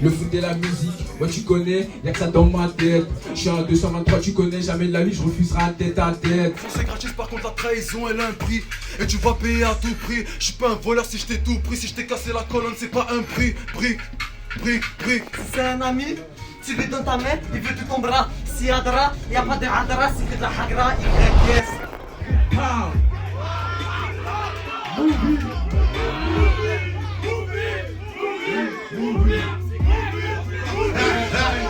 Le foot et la musique, moi tu connais, y'a que ça dans ma tête. Je suis un 223, tu connais, jamais de la vie, je refuserai un tête à tête. C'est gratis, par contre la trahison elle a un prix. Et tu vas payer à tout prix. Je suis pas un voleur si je t'ai tout pris. Si je t'ai cassé la colonne, c'est pas un prix. Prix. Si c'est un ami, tu lui donnes ta main, il veut tout ton bras. Si Adra, y'a pas de Adra, c'est que de la Hagra, YS.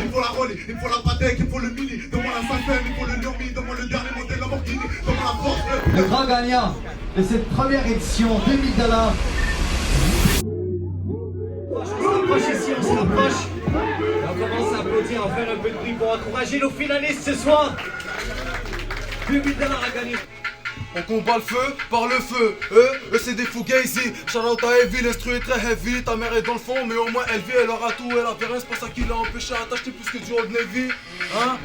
Il faut la Rolly, il faut la Patek, il faut le Mini. Donne-moi la 5 il faut le Lurmi. Donne-moi le dernier modèle Lamborghini. Donne-moi la force. Le grand gagnant de cette première édition, $2000. On se rapproche ici, on se rapproche. Et on commence à applaudir, à faire un peu de bruit pour encourager nos finalistes ce soir. $2000 à gagner. On combat le feu par le feu. Eux c'est des fugazi. Shout-out à Heavy, l'instru est très heavy. Ta mère est dans le fond, mais au moins elle vit, elle aura tout. Elle avait rien, c'est pas ça qui l'a empêché à t'acheter plus que du Old Navy. Hein?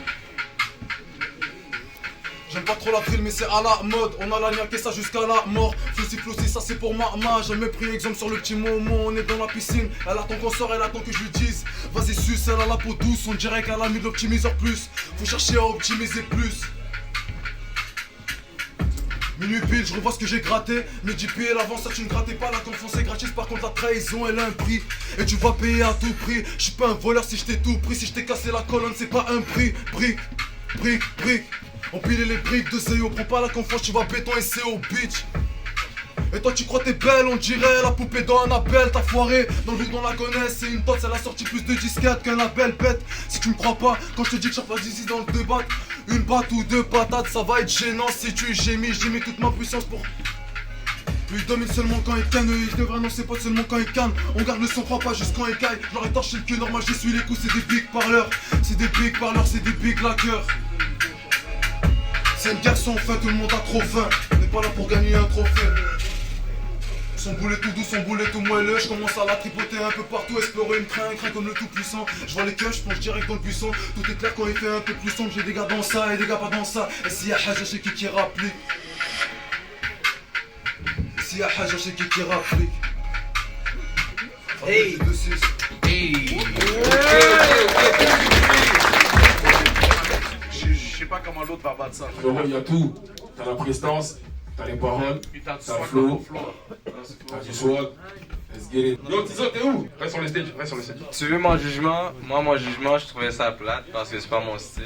J'aime pas trop la drill, mais c'est à la mode. On a la niaque ça jusqu'à la mort. Flossi, ça c'est pour ma. J'ai même pris exemple sur le petit Momo. On est dans la piscine. Elle attend qu'on sort, elle attend que je lui dise. Vas-y, suce, elle a la peau douce. On dirait qu'elle a mis de l'optimiseur plus. Faut chercher à optimiser plus. Minuit pile, je revois ce que j'ai gratté. Midi pile, avant ça tu ne grattais pas. La confiance est gratuite, par contre la trahison elle a un prix. Et tu vas payer à tout prix. Je suis pas un voleur si je t'ai tout pris. Si je t'ai cassé la colonne, c'est pas un prix. Brique. Empiler les briques de Zéo. Prends pas la confiance, tu vas béton et c'est au bitch. Et toi tu crois t'es belle, on dirait la poupée dans un appel. T'as foiré, dans le on la connaît. C'est une pote, elle a sorti plus de disquettes qu'un label bête. Si tu me crois pas, quand je te dis que je passe ici dans le débat. Une batte ou deux patates, ça va être gênant. Si tu gémis, j'ai mis toute ma puissance pour lui domine seulement quand il canne. Il devrait non ses potes seulement quand il canne. On garde le sang froid pas juste quand il caille. Je leur ai torché le cul, normal j'essuie les coups. C'est des big parleurs, c'est des big parleurs, c'est des big laqueurs. C'est une guerre sans fin, tout le monde a trop faim. On n'est pas là pour gagner un trophée. Son boulet tout doux, son boulet tout moelleux. Je commence à la tripoter un peu partout, explorer une crainte comme le tout puissant. Je vois les queues, je plonge direct dans le buisson. Tout est clair quand il fait un peu plus sombre. J'ai des gars dans ça et des gars pas dans ça. Et s'il y a Haja, j'ai qui rapplique. S'il y a Haja, j'ai qui rapplique. Hey. Je sais pas comment l'autre va battre ça. Il y a tout. T'as la prestance, t'as les paroles, t'as le flow, t'as du swag. Let's get it. Yo, Tizo, t'es où? Reste sur le stage, Tu veux mon jugement? Moi, mon jugement, je trouvais ça plate parce que c'est pas mon style.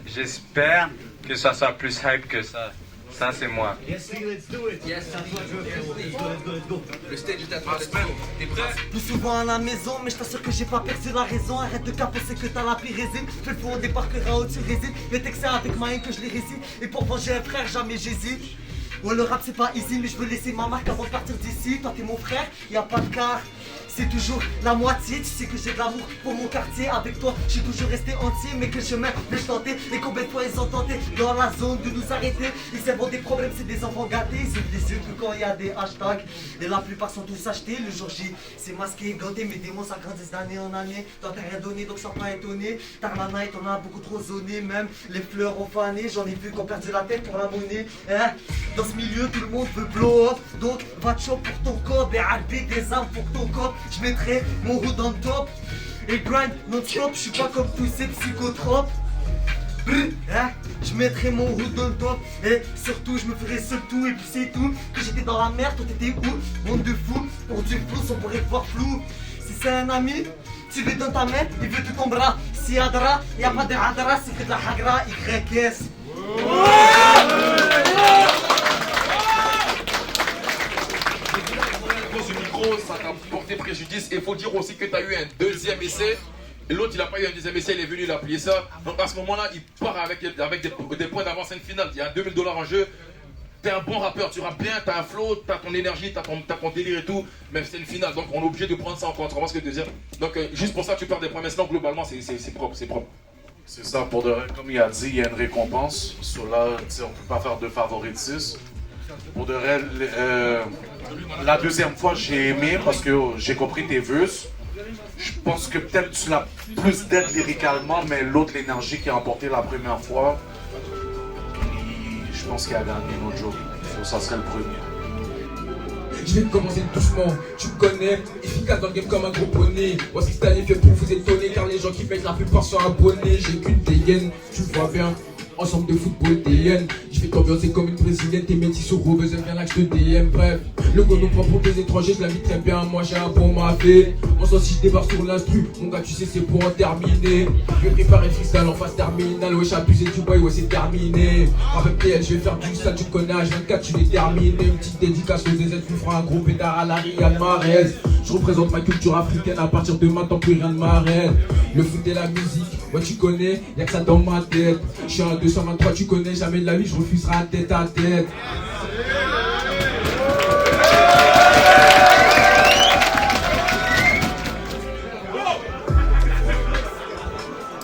J'espère que ça soit plus hype que ça. Ça, c'est moi. Yes, let's do it. Yes, let's go. Le stage est à toi, let's go. T'es prêt? Plus souvent à la maison, mais je t'assure que j'ai pas perdu la raison. Arrête de capoter que t'as la pire résine. Fais le fou au départ que Raoult tu réside. Le texte c'est avec ma haine que je les récite. Et pour venger un frère, jamais j'hésite. Ouais, le rap c'est pas easy, mais je veux laisser ma marque avant de partir d'ici. Toi t'es mon frère, y a pas de quart. C'est toujours la moitié, tu sais que j'ai de l'amour pour mon quartier. Avec toi, j'ai toujours resté entier, mais que le chemin vais tenter. Et combien de fois ils ont tenté dans la zone de nous arrêter. Ils servent des problèmes, c'est des enfants gâtés. Ils ouvrent les yeux que quand il y a des hashtags. Et la plupart sont tous achetés. Le jour J, c'est masqué, gandé. Mes démons s'agrandissent d'année en année. Toi t'as rien donné, donc sois pas étonné. Tard la night, on a beaucoup trop zoné. Même les fleurs ont fané. J'en ai vu qu'on perdu la tête pour la monnaie. Hein? Dans ce milieu, tout le monde veut blow up. Donc va te chaud pour ton corps. Et arber des armes pour ton corps. Je mettrai mon roue dans le top et grind non-stop, je suis pas comme tous ces psychotropes. Hein? Je mettrai mon roue dans le top et surtout je me ferai seul tout et puis c'est tout. Que j'étais dans la merde, toi t'étais où? Monde de fou, pour du flou, on pourrait voir flou. Si c'est un ami, tu lui donnes ta main, il veut tout ton bras. Si Adra, y'a pas de Adra, c'est que de la Hagra, YS. Ça t'a porté préjudice. Et il faut dire aussi que tu as eu un deuxième essai. Et l'autre, il n'a pas eu un deuxième essai, il est venu, il a plié ça. Donc à ce moment-là, il part avec des points d'avance à une finale. Il y a $2000 en jeu. T'es un bon rappeur, tu rappes bien, t'as un flow, t'as ton énergie, t'as ton délire et tout. Mais c'est une finale, donc on est obligé de prendre ça en compte. Tu vois ce que je veux dire? Donc juste pour ça, tu perds des points. Mais sinon, globalement, c'est propre, c'est propre. C'est ça, pour de vrai, comme il a dit, il y a une récompense. Sur là, on peut pas faire de favoritisme. Pour de vrai, la deuxième fois, j'ai aimé parce que j'ai compris tes vœux. Je pense que peut-être tu l'as plus d'aide lyricalement, mais l'autre, l'énergie qui a emporté la première fois, je pense qu'il a gagné notre jour. Ça serait le premier. Je vais commencer doucement, tu me connais, efficace dans le game comme un gros poney. Voici cette année fait pour vous étonner, car les gens qui mettent la plupart sont abonnés. J'ai qu'une dégaine, tu vois bien. Ensemble de football TN, je vais t'ambiancer comme une brésilienne, tes métis sur gros besoin bien là que je te DM. Bref, le go nous prend pour des étrangers, je la vis très bien, moi j'ai un bon mavé. En sens si je débarque sur l'instru, mon gars tu sais c'est pour en terminer. Je vais préparer le freestyle en phase terminale, ouais j'abusé du boy, ouais c'est terminé. Avec PL je vais faire du sale, tu connais H24, tu l'es terminé. Une petite dédicace aux ZZ, tu feras un gros pétard à la Riyad Mahrez. Je représente ma culture africaine, à partir de maintenant plus rien ne m'arrête. Le foot et la musique, ouais tu connais, y'a que ça dans ma tête. Je suis un 223, tu connais, jamais de la vie, je refuserai un tête à tête.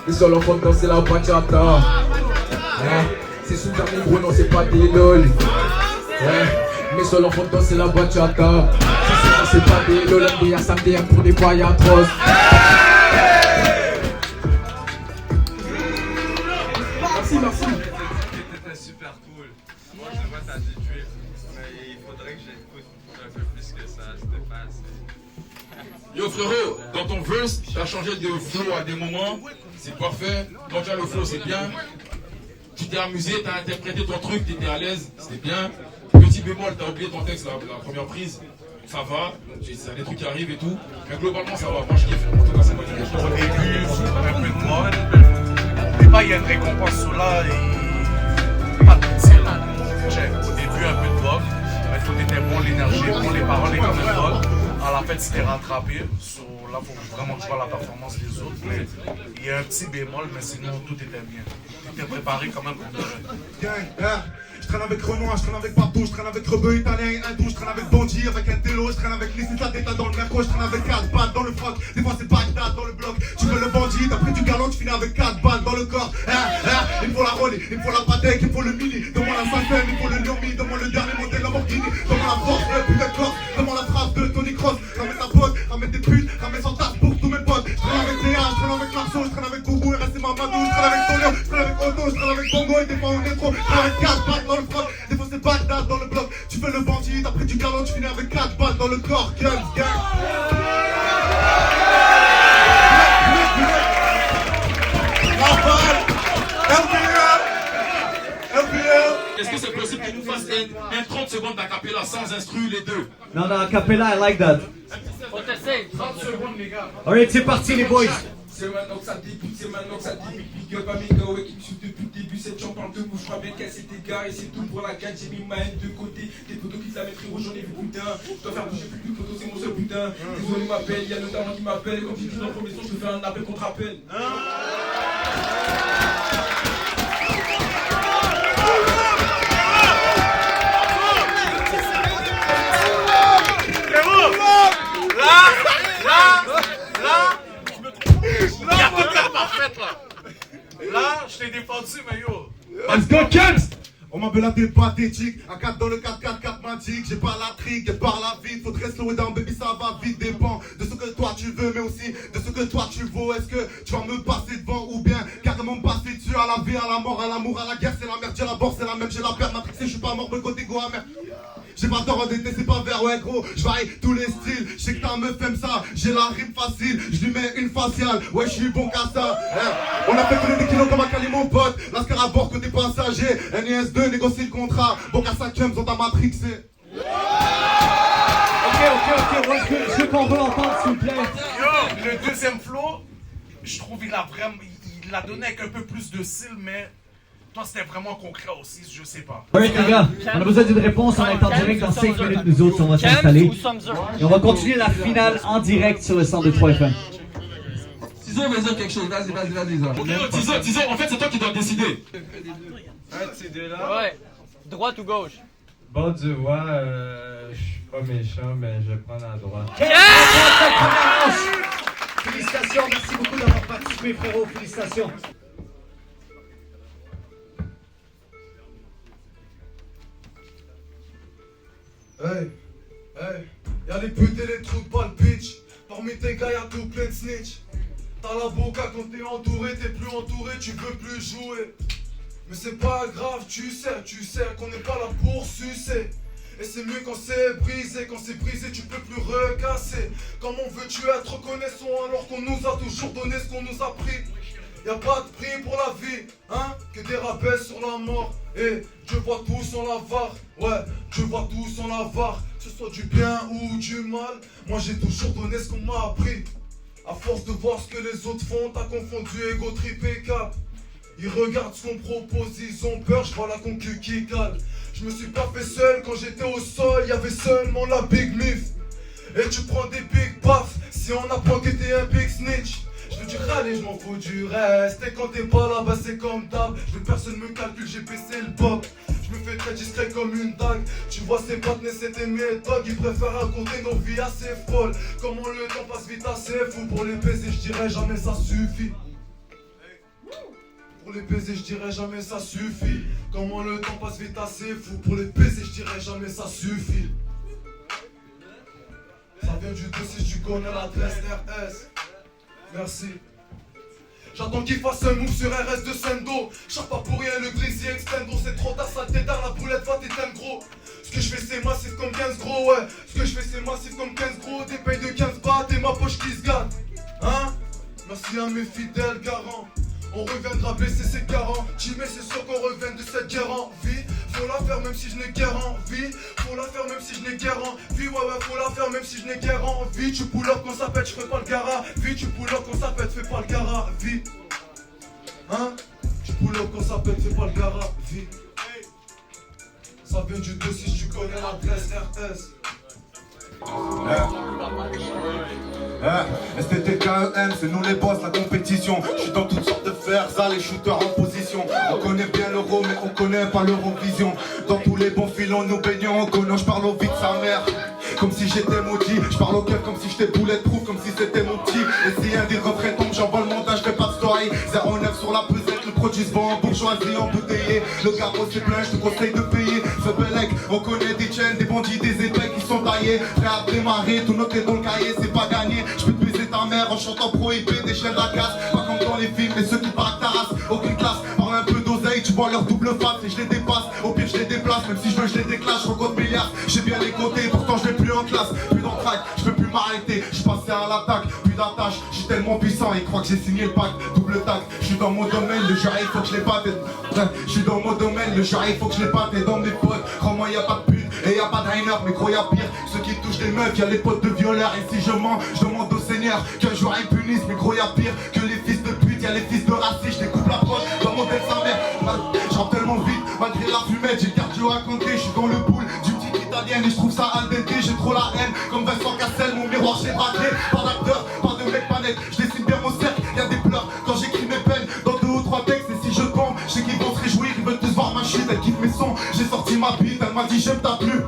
Les seuls enfants de danser la bachata. Ouais. C'est super négro, non c'est pas des lol. Ouais. Mes seuls enfants de danser la bachata. C'est pas des lol, MDR, SAMDR pour des bails atroces. Merci. C'était super cool. Moi, je vois ta déduire, mais il faudrait que j'écoute un peu plus que ça. C'était pas assez. Yo frérot, dans ton verse, t'as changé de flow à des moments, c'est parfait. Quand tu as le flow, c'est bien. Tu t'es amusé, t'as interprété ton truc, t'étais à l'aise, c'était bien. Petit bémol, t'as oublié ton texte la première prise. Ça va, c'est des trucs qui arrivent et tout. Mais globalement, ça va. Moi, je kiffe. En tout cas, c'est pas nickel. Au début, un peu de mode. Au départ, il y a une récompense sur là et pas de pitié là. Au début, un peu de drogue. Il faut être bon, l'énergie, bon, les paroles et comme une drogue. À la fin, c'était rattrapé. Là, il faut vraiment que je vois la performance des autres. Mais il y a un petit bémol, mais sinon, tout était bien. Tout était préparé quand même pour le Je traîne avec Renoir, je traîne avec Partout, je traîne avec Rebeu italien, hindou, je traîne avec Bandit, avec un télo, je traîne avec Nissi, la tête dans le merco, je traîne avec 4 balles dans le froc, des fois c'est Bagdad dans le bloc, tu veux le bandit, t'as du galant, tu finis avec 4 balles dans le corps, il me faut la Rolly, il me faut la Patek, il me faut le Mini, donne-moi la Cinquantaine, il me faut le Lyomi, donne-moi le dernier modèle Lamborghini, donne-moi la force, le putain de corps, donne-moi la frappe de Tony Cross, ramène ta pote, ramène des putes, ramène sans tasse pour tous mes potes, je traîne avec Léa, je traîne avec Marceau, je traîne avec Gougou, et reste Mamadou, je traîne avec Tonio, je traîne avec Otto, je traîne avec Bongo, et des fois on est trop, je traîne avec 4 balles dans le froc, des fois c'est Bagdad dans le bloc, tu fais le bandit, t'as pris du galon, tu finis avec 4 balles dans le corps, guns, gang. Est-ce que c'est possible qu'il nous fasse un 30 secondes d'acapella sans instru les deux? Non, non, Capella, I like that. On t'essaye. 30 secondes les gars. Alright, c'est parti les boys. C'est maintenant que ça débute, c'est maintenant que ça débute. Big up à mes gars, ouais, qui me suivent depuis le début. Cette chambre parle de vous, je crois bien qu'elle s'est égarée. C'est tout pour la gagne, j'ai mis ma haine de côté. Des photos qui se la mettent frérot, j'en ai vu putain. Je dois faire bouger plus de photos, c'est mon seul putain. Désolé, m'appelle, y'a notamment qui m'appelle. Et comme j'ai dit dans le premier son, je te fais un appel contre appel. Là, je t'ai défendu, mais yo. Let's go, Kens! On m'appelle la tête pathétique, à 4 dans le 4-4, 4 magique, j'ai pas la trique, et par la vie, faudrait slow down, baby, ça va vite, dépend de ce que toi tu veux, mais aussi de ce que toi tu vaux. Est-ce que tu vas me passer devant ou bien carrément me passer dessus à la vie, à la mort, à l'amour, à la guerre, c'est la merde, j'ai la bord, c'est la même, j'ai la perte, matrixé, je suis pas mort, me côté go amer. J'ai pas tort d'être, c'est pas vert, ouais gros, je varie tous les styles, je sais que ta meuf aime ça, j'ai la rime facile, je lui mets une faciale, ouais je suis bon qu'à ça, On a fait couler des kilos comme un cali mon pote, Lascar à bord côté passager, NIS2 négocie le contrat, bon qu'à ça James on t'a matrixé. Ok, moi je veux qu'on veut entendre s'il vous plaît. Yo, le deuxième flow, je trouve il a donné avec un peu plus de style, mais toi c'était vraiment concret aussi, je sais pas. Alright les gars, on a besoin d'une réponse, on est en direct dans 5 minutes nous autres, on va s'installer. Et on va continuer la finale en direct sur le 102.3 FM. Tizo, il va dire quelque chose, vas-y. Ok, Tizo, en fait c'est toi qui dois décider. Un de ces deux-là. Ouais. Droite ou gauche? Bon, tu vois, je suis pas méchant, mais je vais prendre à droite. Félicitations, merci beaucoup d'avoir participé frérot, félicitations. Hey, y'a les putes et les trous pas le bitch. Parmi tes gars y'a tout plein de snitch. T'as la boca quand t'es entouré, t'es plus entouré, tu veux plus jouer. Mais c'est pas grave, tu sais qu'on n'est pas là pour sucer. Et c'est mieux quand c'est brisé, tu peux plus recasser. Comment veux-tu être reconnaissant alors qu'on nous a toujours donné ce qu'on nous a pris? Y'a pas de prix pour la vie, hein, que des rabais sur la mort. Et Dieu voit tout sans l'avare, ouais, Dieu voit tout sans l'avare. Que ce soit du bien ou du mal, moi j'ai toujours donné ce qu'on m'a appris. À force de voir ce que les autres font, t'as confondu ego, trip et cap. Ils regardent ce qu'on propose, ils ont peur, je vois la concu qui cale. Je me suis pas fait seul, quand j'étais au sol, y'avait seulement la big mif. Et tu prends des big baffes, si on apprend que t'es un big snitch. Je veux du râler, je m'en fous du reste. Et quand t'es pas là, bah c'est comme d'hab. Je veux que personne me calcule, j'ai baissé le pop. Je me fais très discret comme une dague. Tu vois ces partenaires, c'était mes dogs. Ils préfèrent raconter nos vies assez folles. Comment le temps passe vite assez fou. Pour les baiser, je dirais jamais ça suffit. Pour les baiser, je dirais jamais ça suffit. Comment le temps passe vite assez fou. Pour les baiser, je dirais jamais ça suffit. Ça vient du 2 si tu connais l'adresse RS. Merci. J'attends qu'il fasse un move sur RS de Sendo. J'sors pas pour rien le Glizzy Extendo. C'est trop tard, ça t'éteint, la boulette va t'éteindre gros. Ce que je fais c'est massif comme 15 gros, ouais. Ce que je fais c'est massif comme 15 gros. Des payes de 15 bahts et ma poche qui se gâte. Hein? Merci à mes fidèles garants. On reviendra blesser ses garanties. Mais c'est sûr qu'on revient de cette guerre en vie. Faut la faire même si je n'ai guère envie. Faut la faire même si je n'ai guère envie. Ouais faut la faire même si je n'ai guère envie. Tu pull up quand ça pète, je fais pas le gara. Vie tu pull up quand ça pète, fais pas le gara. Vie. Hein? Tu pull up quand ça pète, fais pas le gara. Vie. Ça vient du 2 si tu connais l'adresse RS. STTKEM, c'est nous les boss, la compétition. Je suis dans toutes sortes de fers, les shooters en position. On connaît bien l'euro, mais on connaît pas l'Eurovision. Dans tous les bons filons, nous baignons en connant. Je parle au vide sa mère, comme si j'étais maudit. Je parle au cœur comme si j'étais bulletproof, comme si c'était mon petit. Et si un des refrains tombe, j'envoie le montage, je fais pas de story. 09 sur la pesette, le produit se vend en bourgeoisie embouteillé. Le carreau c'est plein, je te conseille de payer. Fais Belek, on connaît des chaînes, des bandits, des épais qui sont taillés. Prêt à démarrer, tout noté dans le cahier, c'est pas gagné. Je peux te baiser ta mère en chantant prohibé des chiens de la casse. Pas comme dans les films, mais ceux qui parlent ta race, aucune classe. Parle un peu d'oseille, tu vois leur double face et je les dépasse. Au pire je les déplace, même si je veux je les déclasse. Je recompte milliards, j'ai bien les compter, pourtant je vais plus en classe. Plus dans le track, je peux plus m'arrêter. Je passé à l'attaque, plus d'attache. Je suis tellement puissant, ils croient que j'ai signé le pacte. Double tac, je suis dans mon domaine, le genre il faut que je les batte. Je suis dans mon domaine, le genre il faut que je les batte. Et dans mes potes, crois-moi y'a pas de pute et y'a pas de Rainer, mais gros y'a pire. Ceux qui touchent les meufs, y'a les potes de violeurs. Et si je mens, je demande au Seigneur qu'un jour ils punissent, mais gros y'a pire que les fils de pute, y'a les fils de racistes. Je découpe la poche dans mon tête sa mère. Je rentre tellement vite, malgré la fumette, j'ai le cardio à compter. Je suis dans le pool du petit italien et je trouve ça al dente. J'ai trop la haine, comme Vincent Cassel, mon miroir j'ai braqué. Pas d'acteur, pas de mec pas net, je dessine bien mon cercle, y'a des pleurs quand j'écris mes peines. Dans 2 ou 3 textes, et si je tombe, je sais qu'ils vont se réjouir, ils veulent tous voir ma chute. Elle kiffe mes sons, j'ai sorti ma bite, elle m'a dit j'aime ta plume.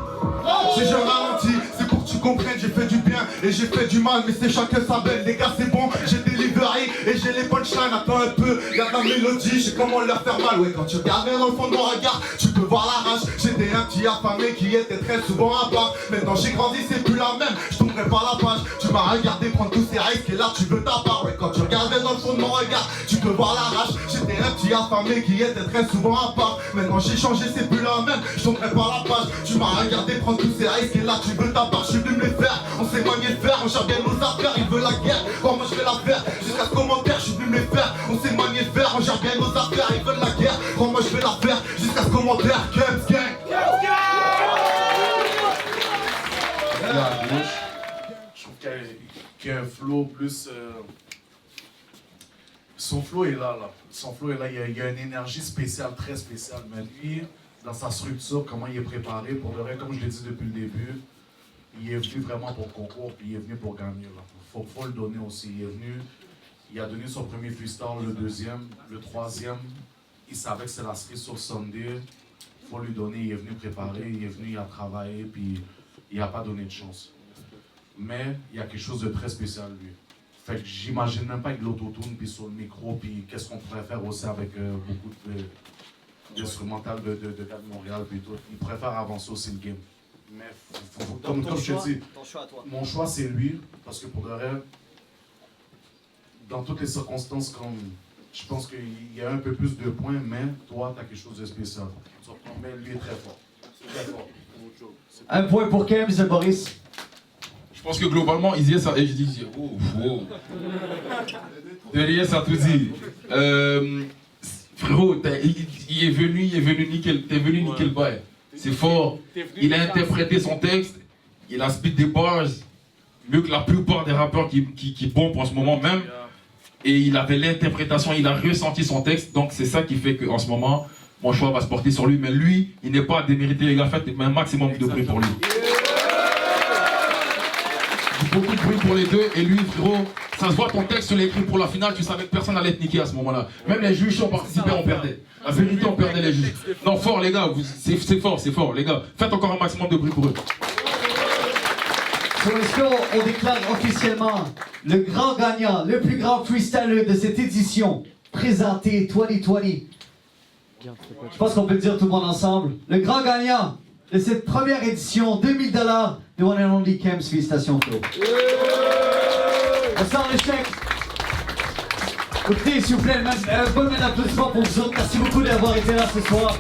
Si je ralentis, c'est pour que tu comprennes, j'ai fait du bien et j'ai fait du mal, mais c'est chacun sa belle. Les gars c'est bon, j'ai delivery et j'ai les punchlines. Attends un peu, y'a de la mélodie, je sais comment leur faire mal. Ouais, quand tu regardes bien dans le fond de mon regard, tu peux voir la rage. J'étais un petit affamé qui était très souvent à part. Maintenant j'ai grandi, c'est plus la même, je tournerai pas la page. Tu m'as regardé prendre tous ces risques et là tu veux ta part. Ouais, quand tu regardes bien dans le fond de mon regard, tu peux voir la rage. J'étais un petit affamé qui était très souvent à part. Maintenant j'ai changé, c'est plus la même, je tournerai pas la page. Tu m'as regardé prendre tous ces risques et là tu veux ta part. Je suis venu me les faire, on s'est manié le faire, on gère bien nos affaires, ils veulent la guerre. Bon moi je vais la faire, jusqu'à ce commentaire, je suis venu me les faire. On s'est manié le faire, on gère bien nos affaires, ils veulent la guerre. Bon moi je vais la faire, jusqu'à ce commentaire. Games gang. Et à gauche, je trouve qu'il y a un flow plus... Son flow est là. Son flow est là, il y a une énergie spéciale, très spéciale. Mais lui, dans sa structure, comment il est préparé, pour le vrai, comme je l'ai dit depuis le début, il est venu vraiment pour concours, puis il est venu pour gagner. Faut le donner aussi. Il est venu, il a donné son premier freestyle, le deuxième, le troisième. Il savait que c'est la cerise sur Sunday. Faut lui donner, il est venu préparer, il est venu, il a travaillé, puis il n'a pas donné de chance. Mais il y a quelque chose de très spécial, lui. Fait que j'imagine même pas avec l'autotune, puis sur le micro, puis qu'est-ce qu'on pourrait faire aussi avec beaucoup d'instrumental de gars de Montréal, puis tout. Il préfère avancer aussi le game. Mais comme je te dis, mon choix c'est lui, parce que pour de vrai, dans toutes les circonstances, comme je pense qu'il y a un peu plus de points, mais toi, tu as quelque chose de spécial. Mais lui est très fort. Très fort. Un point pour Kems, Boris. Je pense que globalement, Izies a... Et je dis, Izies a tout dit. Frérot, il est venu nickel, t'es venu nickel bail. C'est fort. Il a interprété son texte, il a speed des bars, mieux que la plupart des rappeurs qui pompent en ce moment même. Et il avait l'interprétation, il a ressenti son texte, donc c'est ça qui fait qu'en ce moment, mon choix va se porter sur lui. Mais lui, il n'est pas démérité, les gars, faites un maximum de bruit pour lui. Beaucoup de bruit pour les deux, et lui, frérot, ça se voit ton texte, tu l'as écrit pour la finale, tu savais que personne allait te niquer à ce moment-là. Même les juges qui ont participé, on perdait. La vérité, on perdait les juges. Non, fort les gars, c'est fort les gars. Faites encore un maximum de bruit pour eux. Sur le score, on déclare officiellement le grand gagnant, le plus grand freestyler de cette édition, présenté 2020. Je pense qu'on peut le dire tout le monde ensemble. Le grand gagnant de cette première édition, $2000, de One and Only Kems. Félicitations, Flo. On sort le chèque. Écoutez, s'il vous plaît, un bon applaudissement pour vous autres. Merci beaucoup d'avoir été là ce soir.